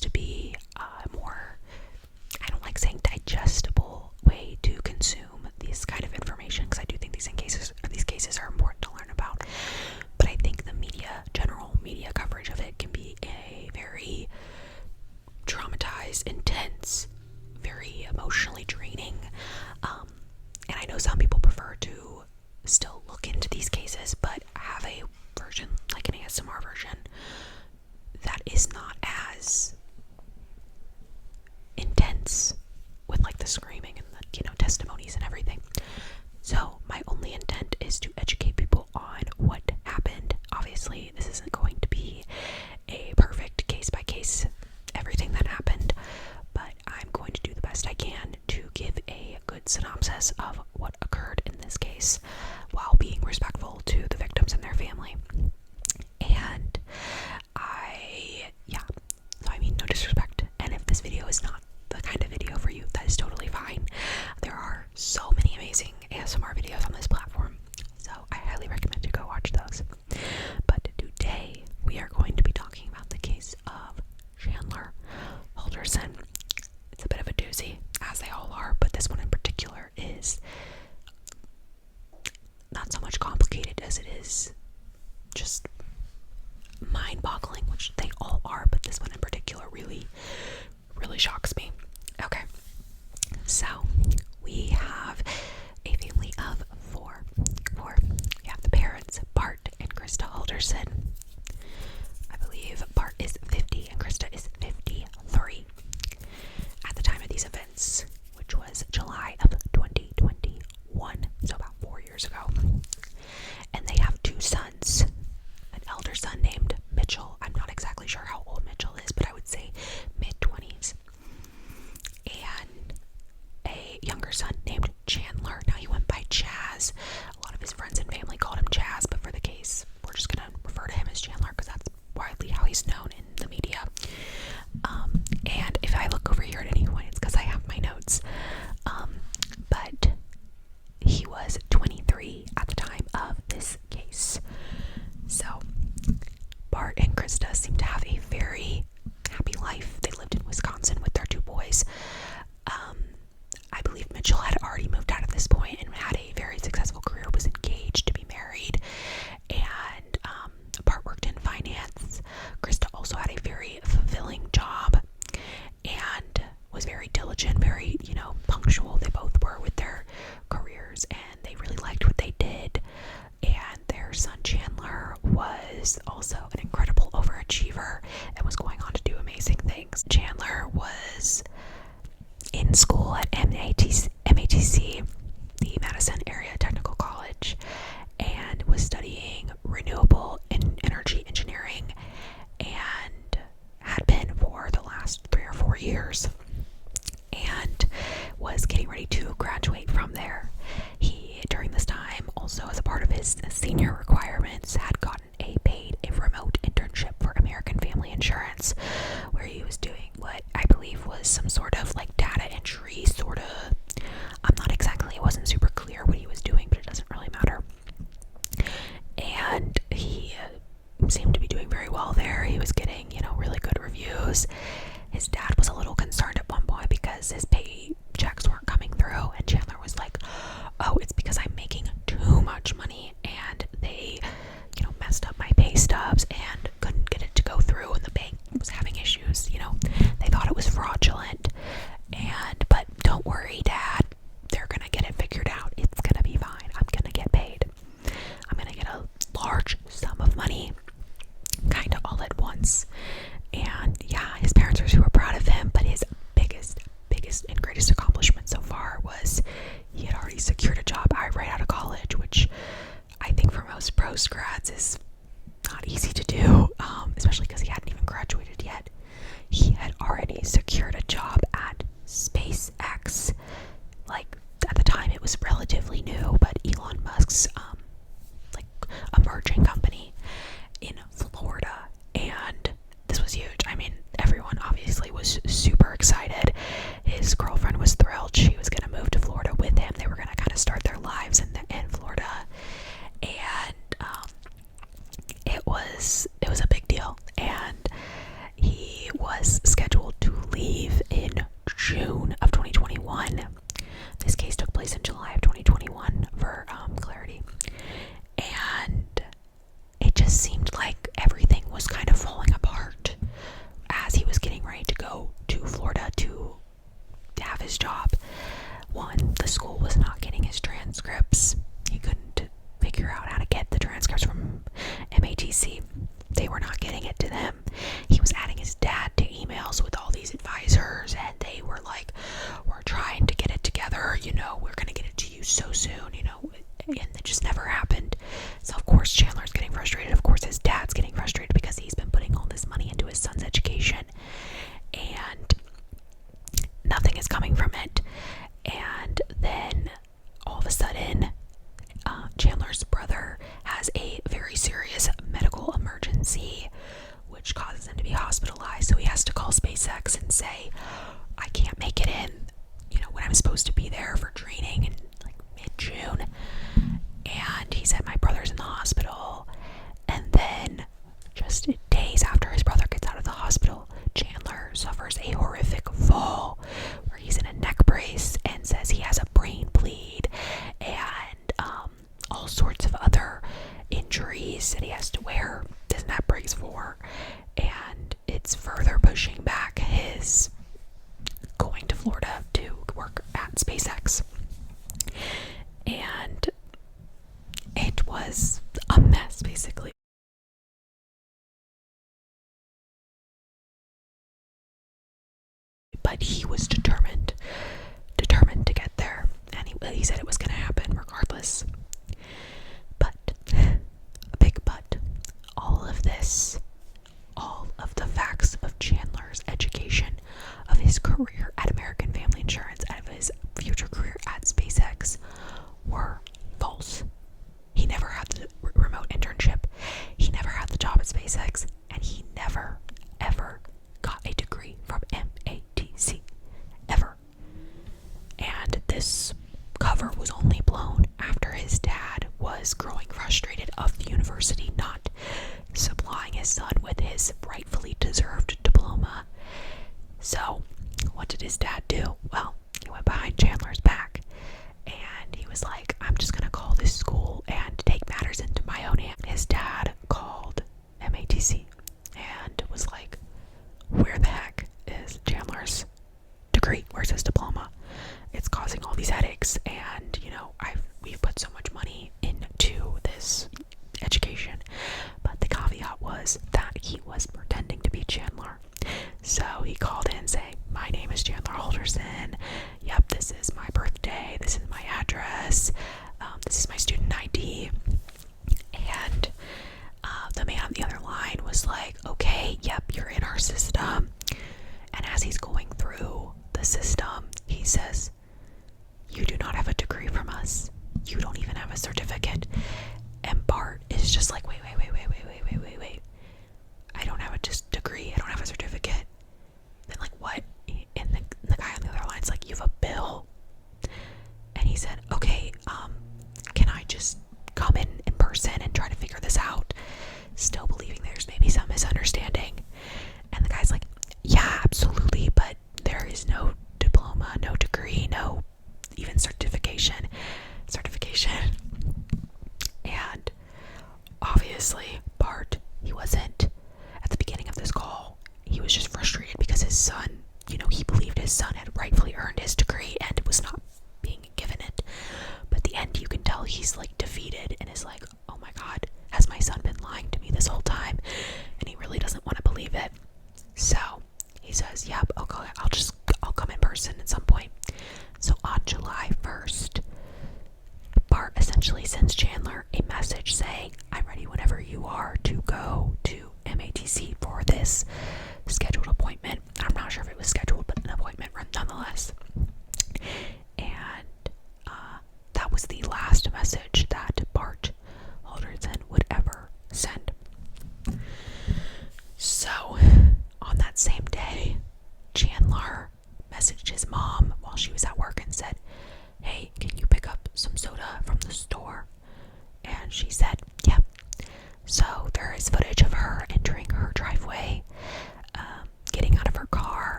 supposed to be a more, I don't like saying digestible way to consume this kind of information, because I do think these cases are important to learn about. But I think the general media coverage of it can be a very traumatized, intense, very emotionally draining. And I know some people prefer to still look into these cases, but have a version, like an ASMR version, that is not as intense with like the screaming and the, testimonies and everything. So my only intent is to educate people on what happened. Obviously, this isn't going to be a perfect case by case everything that happened, but I'm going to do the best I can to give a good synopsis of what occurred in this case while being respectful to the victims and their family. And so I mean, no disrespect. And if this video is not the kind of video for you, that is totally fine. There are so many amazing ASMR videos on this platform, so I highly recommend you go watch those. But today we are going to be talking about the case of Chandler Halderson. It's a bit of a doozy, as they all are, but this one in particular is not so much complicated as it is just mind-boggling, which they all are, but this one in particular really shocks me. Okay, so we have a family of four. We have the parents, Bart and Krista Halderson. I believe Bart is 50 and Krista is 53 at the time of these events, which was July of 2021, so about 4 years ago. And they have two sons, an elder son named Mitchell. I'm not exactly sure how old Mitchell is, but I would say mid-20s. And a younger son named Chandler. Now, he went by Chaz. A lot of his friends and family called him Chaz, but for the case, we're just going to refer to him as Chandler because that's widely how he's known in the media. And if I look over here at any point, it's because I have my notes. But he was 23 at the time of this case. So Bart and Krista seem to have a very happy life. They lived in Wisconsin with their two boys. I believe Mitchell had already moved out at this point and had a very successful career, was engaged to be married, and Bart worked in finance. Krista also had a very fulfilling job and was very diligent, very, punctual. They both were with their careers and they really liked what they did. And their son Chandler was also an incredible overachiever and was going on to do amazing things. Chandler was in school at MATC, the Madison Area Technical College, and was studying renewable energy engineering, and had been for the last 3 or 4 years, and was getting ready to graduate from there. He, during this time, also as a part of his senior requirements, had gotten a remote internship for American Family Insurance, where he was doing what I believe was some sort of like data entry, it wasn't super clear what he was doing, but it doesn't really matter. And he seemed to be doing very well there. He was getting, really good reviews. His dad was a little concerned at one point because his paychecks weren't coming through, and Chandler was like, oh, it's because I'm making too much money and they, messed up my pay stubs and couldn't get it to go through, and the bank was having issues. They thought it was fraudulent, but don't worry, Dad, they're gonna get it figured out. It's gonna be fine. I'm gonna get paid. I'm gonna get a large sum of money kind of all at once. And yeah, his parents were super proud of him, but his biggest and greatest accomplishment so far was he had already secured a job right out of college, which I think for most post-grads is not easy to do, especially because he hadn't even graduated yet. He had already secured a job at SpaceX. Like, at the time it was relatively new, but Elon Musk's emerging company in Florida, and this was huge. I mean, everyone obviously was super excited. His girlfriend was thrilled. She was going to move to Florida with him. They were going to kind of start their lives in Florida, and it was a big deal. And he was scheduled his transcripts. He couldn't figure out how to get the transcripts from MATC. They were not getting it to them. He was adding his dad to emails with all these advisors, and they were like, we're trying to get it together, we're gonna get it to you so soon, and it just never happened. So of course Chandler's getting frustrated. Of course his dad's getting frustrated because he's been putting all this money into his son's education and nothing is coming from it. And then all of a sudden, Chandler's brother has a very serious medical emergency, which causes him to be hospitalized. So he has to call SpaceX and say, I can't make it in, when I'm supposed to be there for training in like mid-June. And he said, my brother's in the hospital. And then just days after his brother gets out of the hospital, Chandler suffers a horrific fall where he's in a neck brace and says he has a brain bleed and all sorts of other injuries that he has to wear his neck brace for, and it's further pushing back his going to Florida to work at SpaceX. And it was a mess, basically. But he was determined to get there, and he said it was going to happen regardless. But, a big but, all of the facts of Chandler's education, of his career at American Family Insurance, and of his future career at SpaceX were false. He never had the remote internship, he never had the job at SpaceX, and he never, ever got a degree from MATC. Ever. And this cover was only blown after his dad was growing frustrated of the university not supplying his son with his rightfully deserved diploma. So, what did his dad do? Well, he went behind Chandler's back and he was like, I'm just gonna call this school and take matters into my own hand. His dad called MATC and was like, where the heck is Chandler's degree? Where's his diploma? It's causing all these headaches, and we've put so much money into this education. But the caveat was that he was pretending to be Chandler. So he called in saying, my name is Chandler Halderson. Yep, this is my birthday. This is my address. This is my student ID. And the man on the other line was like, okay, yep, you're in our system. And as he's going through the system, he says, you do not have a degree from us. You don't even have a certificate. And Bart is just like, wait. I don't have a degree. I don't have a certificate. Then like, what? And the guy on the other line's like, you have a bill. And he said, okay, can I just come in person and try to figure this out? Still believing there's maybe some misunderstanding. And the guy's like, yeah, absolutely, but there is no diploma, no degree, no even certification. And obviously Bart, he wasn't, at the beginning of this call, he was just frustrated because his son, he believed his son had rightfully earned his degree and was not being given it. But at the end, you can tell he's like defeated and is like, oh my god, has my son been lying to me this whole time? And he really doesn't want to believe it. So he says, yep, okay, I'll come in person at some point. So on July 1st, Bart essentially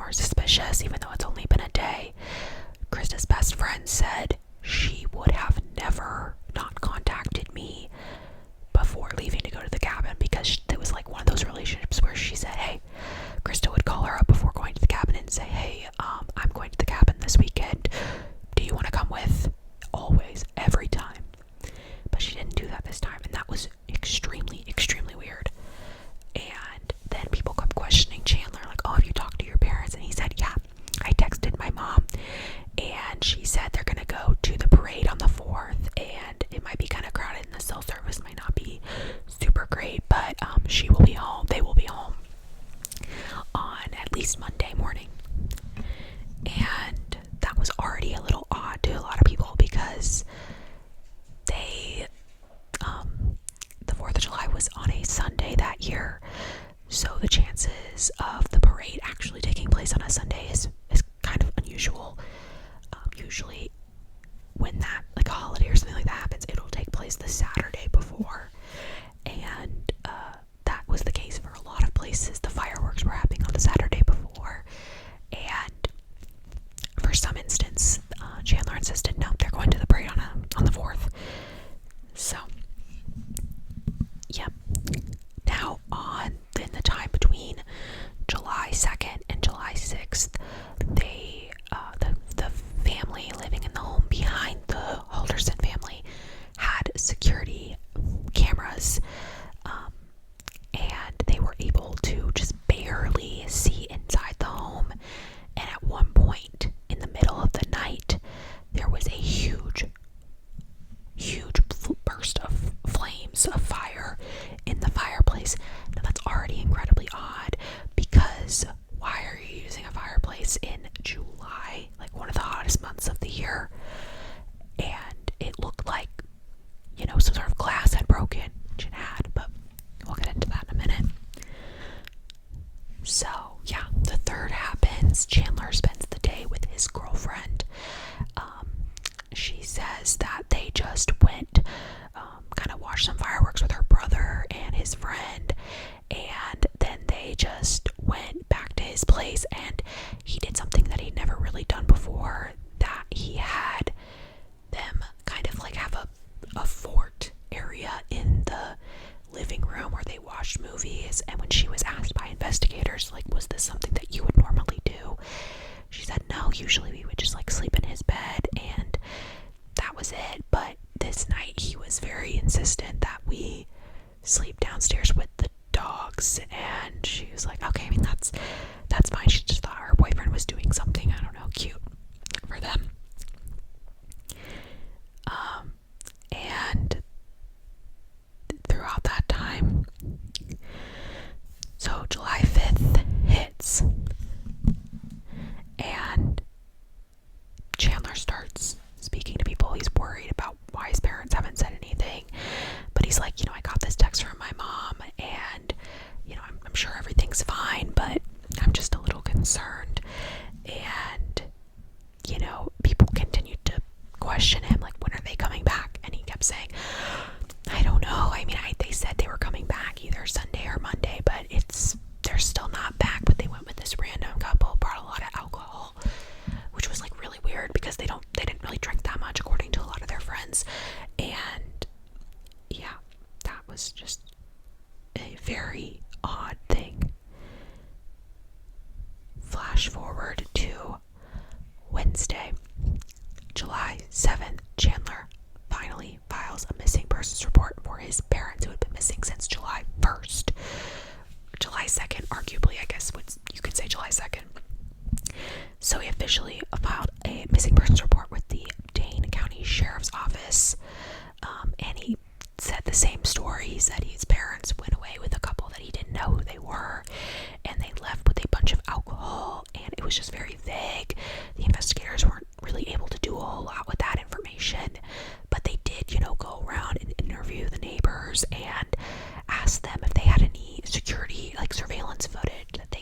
more suspicious, even though it's only been a day. Krista's best friend said she would have never not contacted me before leaving to go to the cabin, because it was like one of those relationships where she said, hey, Krista would call her up before going to the cabin and say, hey, I'm going to the cabin this weekend. Do you want to come with? Always, every time. But she didn't do that this time, and that was extremely, extremely weird. And then people kept questioning Chandler, like, oh, have you talked to your parents? And he said, yeah, I texted my mom, and she said they're gonna go to the parade on the 4th, and it might be kind of crowded, and the cell service might not be super great, but she will be home. They will be home on at least Monday morning. And that was already a little odd to a lot of people, because they the 4th of July was on a Sunday that year, so the chances of the parade actually taking place on a Sunday is kind of unusual. Usually when that, like a holiday or something like that happens, it'll take place the Saturday before, and that was the case for a lot of places. The fireworks were happening on the Saturday before, and for some instance, Chandler insisted, no, they're going to the parade on the 4th. So, yeah. Now, in the time between July 2nd and July 6th, they, the family living in the home behind the Halderson family had security cameras, and they were able to just barely see inside the home. And at one point in the middle of the night, there was a huge burst of flames, of fire in the fireplace. Now that's already incredibly odd, because why are you using a fireplace in July, like one of the hottest months of the year? And it looked like, some sort of glass had broken, which it had, but we'll get into that in a minute. So, yeah, the 3rd happens. Chandler spends the day with his girlfriend. She says that they just went, kind of watched some fireworks with her brother and his friend, and then they just went back to his place, and he did something that he'd never really done before, that he had them kind of like have a fort area in the living room where they watched movies. And when she was asked by investigators, like, was this something that you would normally do, she said no, usually we would just like sleep in his bed and that was it. But this night he was very insistent that we sleep downstairs with the dogs, and she was like, okay, I mean, that's fine. She just thought her boyfriend was doing something, I don't know, cute for them. And throughout that time, so July 5th hits, and Chandler starts speaking to people. He's worried about why his parents haven't said anything, but he's like, I got this text from my mom, and I'm sure everything's fine, but I'm just a little concerned. And people continued to question him, like, when are they coming back? And he kept saying, I don't know. I mean, they said they were coming back either Sunday or Monday, but they're still not back. But they went with this random couple, brought a lot of alcohol, which was like really weird because they didn't really drink that much according to a lot of their friends. And yeah, that was just a very odd thing. Flash forward to Wednesday, July 7th, Chandler finally files a missing persons report for his parents who had been missing since July 1st. July 2nd, arguably, I guess you could say July 2nd. So he officially filed a missing persons report with the Dane County Sheriff's Office, and he said the same story. He said his parents went away with a couple that he didn't know who they were, and they left with a bunch of alcohol, and it was just very vague. The investigators weren't really able to do a whole lot with that information, but they did, go around and interview the neighbors and ask them if they had any security, like surveillance footage that they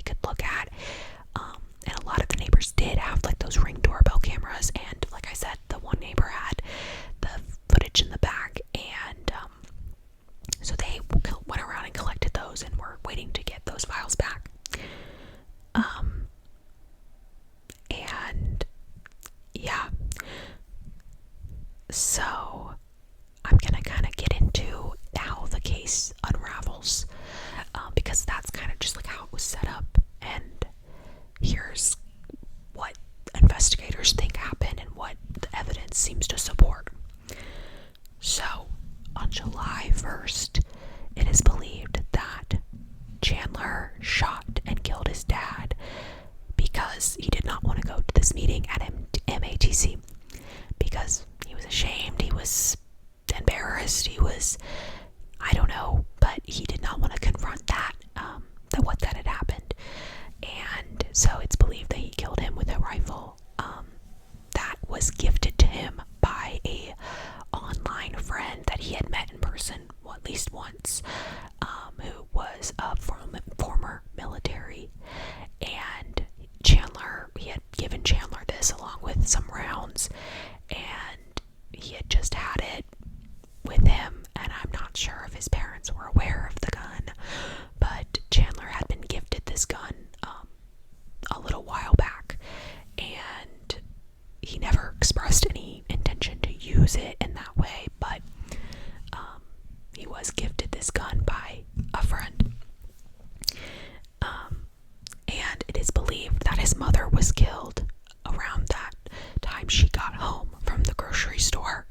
his mother was killed around that time she got home from the grocery store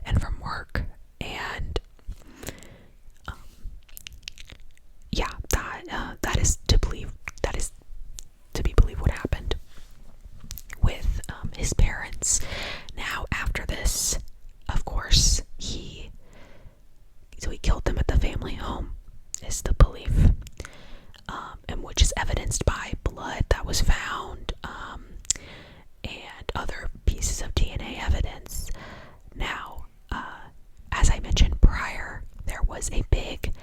and from work. And that is to be believed what happened with his parents. Now, after this, of course, he killed them at the family home, is the belief, and which is evidenced by blood that was found, and other pieces of DNA evidence. Now, as I mentioned prior, there was a big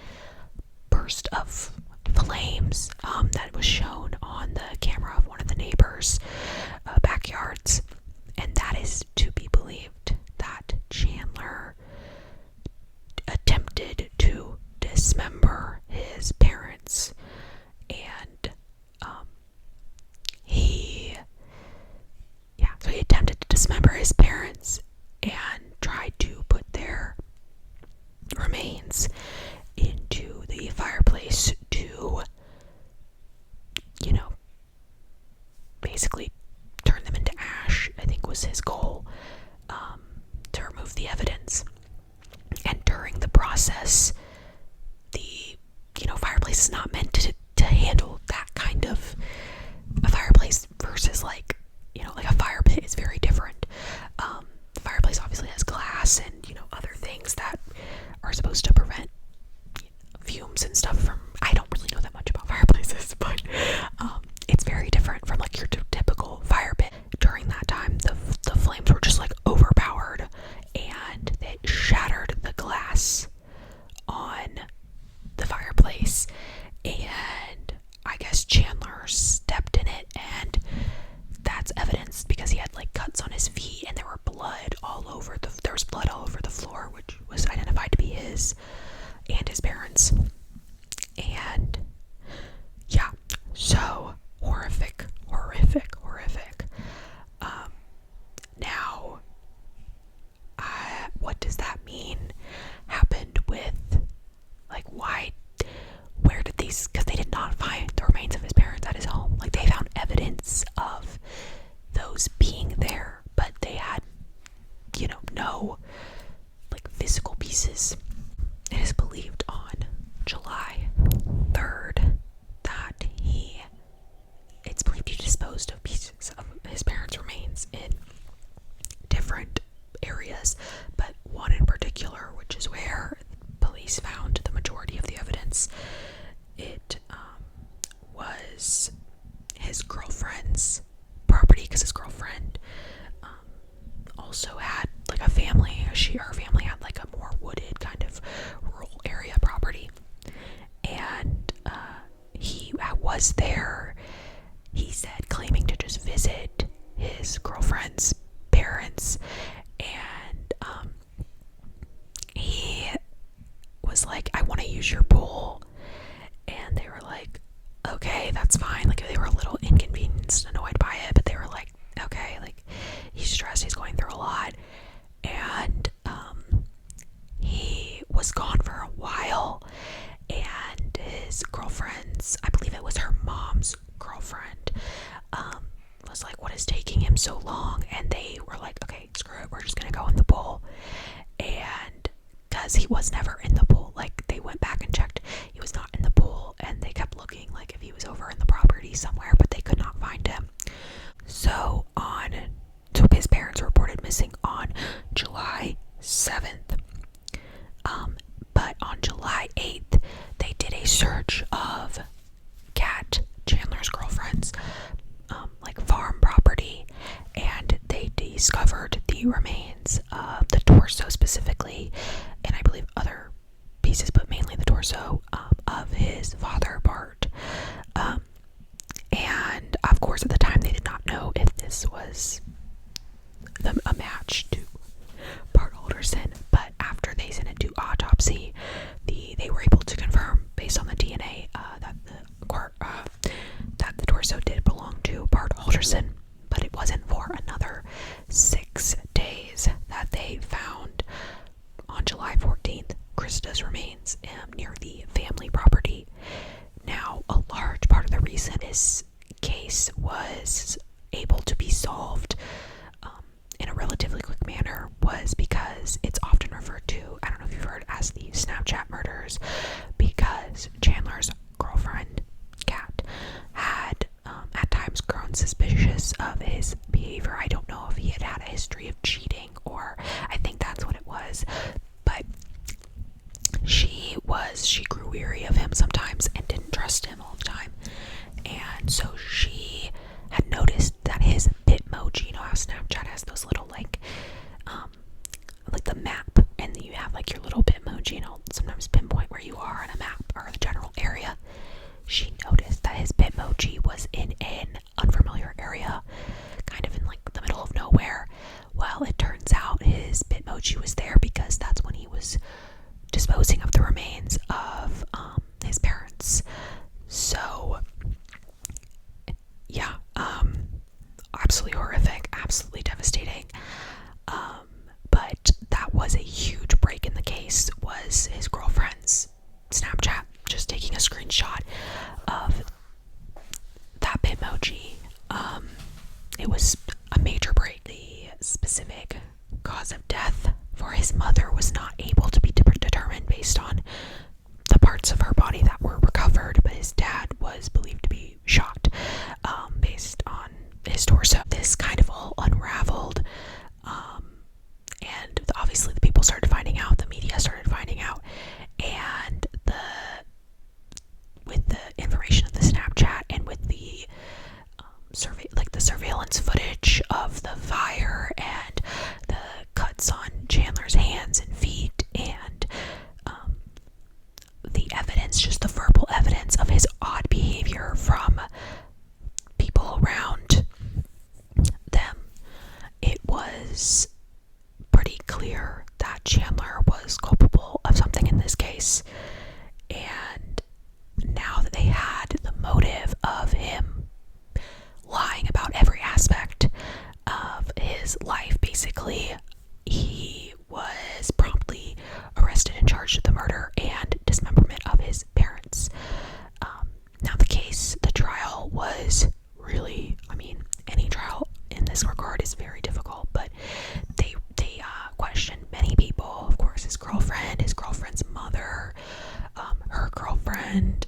burst of flames that was shown on the camera of one of the neighbors' backyards, and that is to be believed that Chandler attempted to dismember his parents, and he attempted to dismember his parents and tried to put their remains into the fireplace to, basically turn them into ash, I think was his goal, to remove the evidence. And during the process, the fireplace is not meant to handle that kind of a fireplace versus like a fire pit is very different. The fireplace obviously has glass and other things that are supposed to prevent fumes and stuff from. I don't really know that much about fireplaces, but it's very different from like your typical fire pit. During that time, the flames were just like overpowered, and they shattered the glass on the fireplace, and I guess Chandler stepped in it, and that's evidenced because he had like cuts on his feet, and there was blood all over the floor, which was identified to be his and his parents. And yeah, so horrific. Now, what does that mean happened with, like, where did these, because they did not find the remains of his parents at his home. Like, they found evidence of those being there, but they had, no, like, physical pieces. It is believed on July 3rd that it's believed he disposed of pieces of his parents' remains in different areas, but one in particular, which is where police found the majority of the evidence, it was his girlfriend's property, because his girlfriend also had like a family. Her family had like a more wooded kind of rural area property, and he was there, he said, claiming to just visit his girlfriend's parents, and he was like, I want to use your pool, and they were like, okay, that's fine. Like, they were a little inconvenienced, annoyed by it, but they were like, okay, like, he's stressed, he's going through a lot. And he was gone for a while, and his girlfriend's, I believe it was her mom's girlfriend, was like, what is taking him so long? And they were like, okay, screw it, we're just gonna go in the pool. And because he was never in the pool, like, they went back and checked, he was not in the pool, and they kept looking like if he was over in the property somewhere, but they could not find him. So his parents were reported missing on July 7th. But on July 8th, they did a search of Kat, Chandler's girlfriend's, like, farm property, and they discovered the remains of the torso specifically, and I believe other pieces, but mainly the torso, of his father, Bart. And of course, at the time, they did not know if this was a match to Bart Halderson, but after they sent it to autopsy, they were able to confirm, based on the DNA, that the torso did belong to Bart Halderson. But it wasn't for another 6 days that they found, on July 14th, Krista's remains near the family property. Now, a large part of the reason this case was able to be solved in a relatively quick manner was because it's often referred to, I don't know if you've heard, as the Snapchat murders, because Chandler's girlfriend, Kat, had at times grown suspicious of his behavior. I don't know if he had a history of cheating, or I think that's what it was, but she grew weary of him sometimes and didn't trust him all the time. And so she had noticed that his Bitmoji, you know how Snapchat has those little like the map, and then you have like your little Bitmoji, and it'll sometimes pinpoint where you are on a map or the general area. She noticed that his Bitmoji was in an unfamiliar area, kind of in like the middle of nowhere. Well, it turns out his Bitmoji was there because that's when he was disposing of the remains of his parents. So yeah, absolutely horrific, absolutely devastating. But that was a huge break in the case, was his girlfriend's Snapchat just taking a screenshot of that Bitmoji. It was a major break. The specific cause of death for his mother was not able to be determined based on the parts of her body that were recovered, but his dad was believed to be shot based on his torso. This kind of all unraveled, and obviously the people started finding out, the media started finding out, and with the information of the Snapchat and with the the surveillance footage of the fire and the cuts on Chandler's hands and feet, and the evidence, just the verbal evidence of his odd behavior from people around them, it was pretty clear that Chandler was culpable of something in this case. And now that they had the motive of him lying about every aspect of his life, basically, he was promptly arrested and charged with the murder and dismemberment of his parents. Now the trial was really, any trial in this regard is very difficult, but they questioned many people. Of course, his girlfriend's mother, her girlfriend,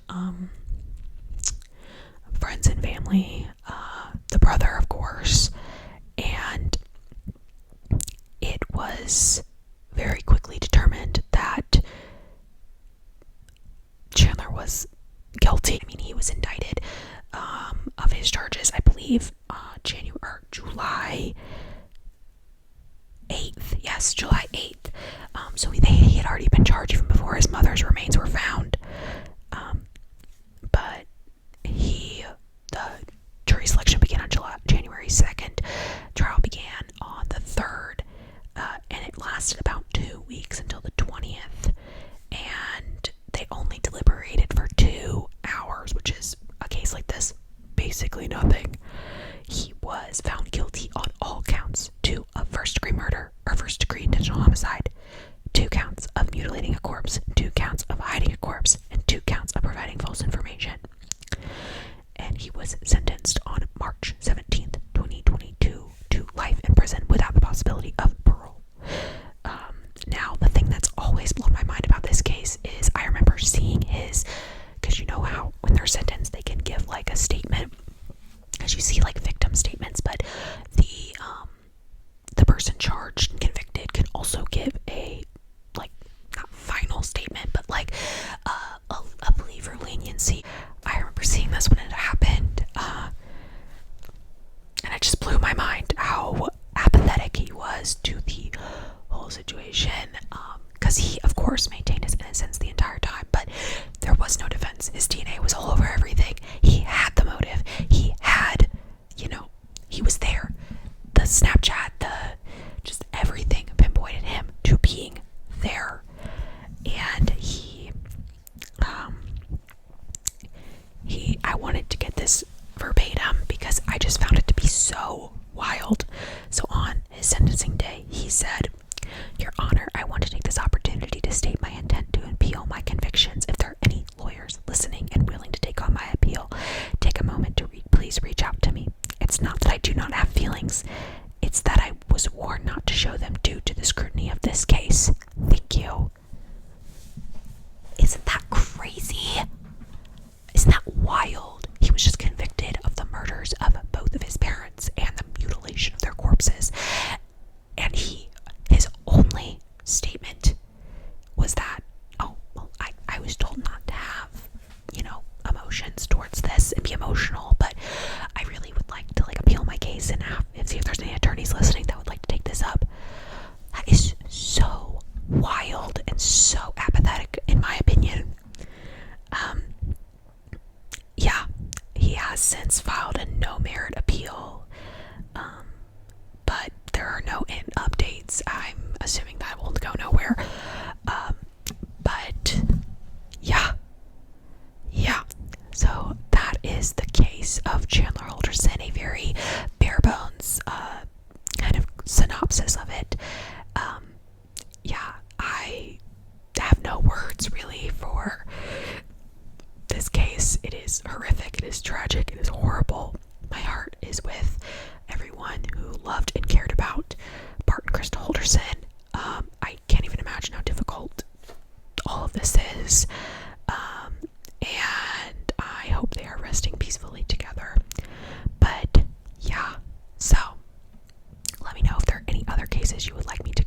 friends and family, the brother, of course, and it was very quickly determined that Chandler was guilty. He was indicted of his charges, I believe, July 8th. Yes, July 8th. So he had already been charged even before his mother's remains were found. But the jury selection began on January 2nd. Trial began on the 3rd, and it lasted about 2 weeks until the 20th. And they only deliberated for 2 hours, which is, a case like this, basically nothing. He was found guilty on all counts: 2 of first-degree murder or first-degree intentional homicide, 2 counts of mutilating a corpse, 2 counts of hiding a corpse, and 2 counts of providing false information. And he was sentenced on March 17th, 2022 to life in prison without the possibility of parole. Now, the thing that's always blown my mind about this case is I remember seeing because you know how when they're sentenced they can give like a statement, as you see like victim statements, but the person charged and convicted can also give a, like, not final statement, but like a plea for leniency. I remember seeing this when it happened, and it just blew my mind how apathetic he was to the whole situation, because he of course maintained his innocence the entire time, but there was no defense. His DNA was all over everything. He had the motive. He had, he was there. The Snapchat, just everything pinpointed him to being there. And I wanted to get this verbatim because I just found it to be so wild. So on his sentencing day, he said, "Your Honor, I want to take this opportunity to state my intent to appeal my convictions. If there are any lawyers listening and willing to take on my appeal, take a moment to please reach out to me. feelings. It's that I was warned not to show them due to the scrutiny of this case. Thank you. Isn't that crazy? Isn't that wild? He was just convicted of the murders of both of his parents and the mutilation of their corpses. And his only statement was that, oh, well, I was told not to have, emotions towards this and be emotional, but I really would like to appeal my case and see if there's any attorneys listening that would like to take this up. That is so wild and so apathetic, in my opinion. Yeah, he has since filed a no merit appeal, but there are no updates. I'm assuming that will go nowhere. But yeah. So that is the case of Chandler Halderson, a very bare bones kind of synopsis of it. I have no words really for this case. It is horrific, it is tragic, it is horrible. My heart is with everyone who loved and cared about Bart and Krista Halderson. I can't even imagine how difficult all of this is. And I hope they are resting peacefully together. But yeah, so let me know if there are any other cases you would like me to